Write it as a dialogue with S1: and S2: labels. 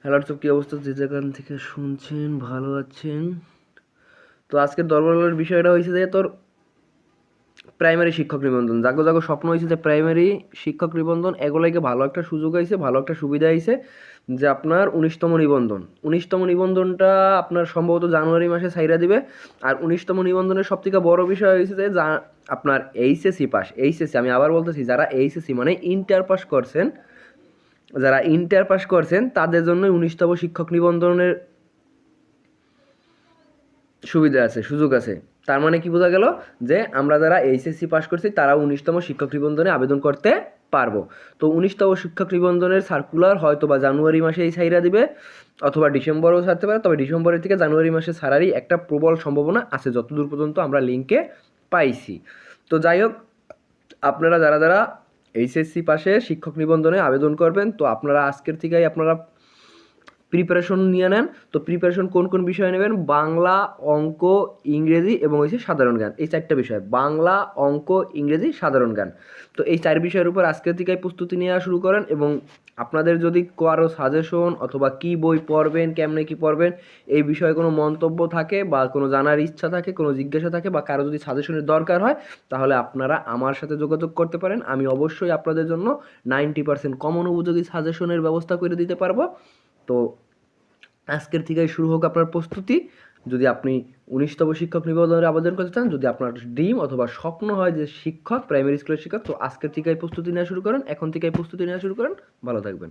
S1: Hello WhatsApp, কী অবস্থা? যে যেখান থেকে শুনছেন ভালো আছেন? তো আজকের দরবারের বিষয়টা হয়েছে যে তোর প্রাইমারি শিক্ষক নিবন্ধন। জাগো জাগো স্বপ্ন হয়েছে যে প্রাইমারি শিক্ষক নিবন্ধন এগুলোকে ভালো একটা সুযোগ হয়েছে, ভালো একটা সুবিধা হয়েছে যে আপনার 19তম নিবন্ধন। 19তম নিবন্ধনটা আপনার সম্ভবত জানুয়ারি মাসে ছাইরা দিবে। আর 19তম নিবন্ধনের সবথেকে বড় বিষয় হয়েছে যে আপনার এইচএসসি পাস, এইচএসসি আমি আবার বলতেছি, যারা এইচএসসি মানে ইন্টার পাস করছেন, যারা ইন্টার পাস করছেন তাদের জন্য 19তম শিক্ষক নিবন্ধনের সুবিধা আছে, সুযোগ আছে। তার মানে কি বোঝা গেল যে আমরা যারা এইচএসসি পাস করছি তারাও 19তম শিক্ষক নিবন্ধনে আবেদন করতে পারবো। তো 19তম শিক্ষক নিবন্ধনের সার্কুলার হয়তো বা জানুয়ারি মাসেই ছাইরা দিবে, অথবা ডিসেম্বরেও ছাড়তে পারে। তবে ডিসেম্বরের থেকে জানুয়ারি মাসে ছাড়ারই একটা প্রবল সম্ভাবনা আছে, যতদূর পর্যন্ত আমরা লিঙ্কে পাইছি। তো যাই হোক, আপনারা যারা যারা এইচএসসি পাশে শিক্ষক নিবন্ধনে আবেদন করবেন, তো আপনারা আজকের থেকেই আপনারা প্রিপারেশন নিয়ে নেন। তো প্রিপারেশন কোন কোন বিষয়ে নেবেন? বাংলা, অঙ্ক, ইংরেজি এবং হচ্ছে সাধারণ জ্ঞান। এই 4টা বিষয়, বাংলা, অঙ্ক, ইংরেজি, সাধারণ জ্ঞান। তো এই 4 বিষয়ের উপর আজকের থেকেই প্রস্তুতি নেওয়া শুরু করেন। এবং আপনাদের যদি কারো সাজেশন অথবা কি বই পড়বেন, কেমনে কি পড়বেন, এই বিষয়ে কোনো মন্তব্য থাকে বা কোনো জানার ইচ্ছা থাকে, কোনো জিজ্ঞাসা থাকে, বা কারো যদি সাজেশনের দরকার হয়, তাহলে আপনারা আমার সাথে যোগাযোগ করতে পারেন। আমি অবশ্যই আপনাদের জন্য 90% কমন উপযোগী সাজেশনের ব্যবস্থা করে দিতে পারবো। তো আজকের থেকেই শুরু হোক আপনার প্রস্তুতি। যদি আপনি 19তম শিক্ষক নিবন্ধনের আবেদন করতে চান, যদি আপনার ড্রিম অথবা স্বপ্ন হয় যে শিক্ষক, প্রাইমারি স্কুলের শিক্ষক, তো আজকের থেকেই প্রস্তুতি নেওয়া শুরু করেন, এখন থেকেই প্রস্তুতি নেওয়া শুরু করেন। ভালো থাকবেন।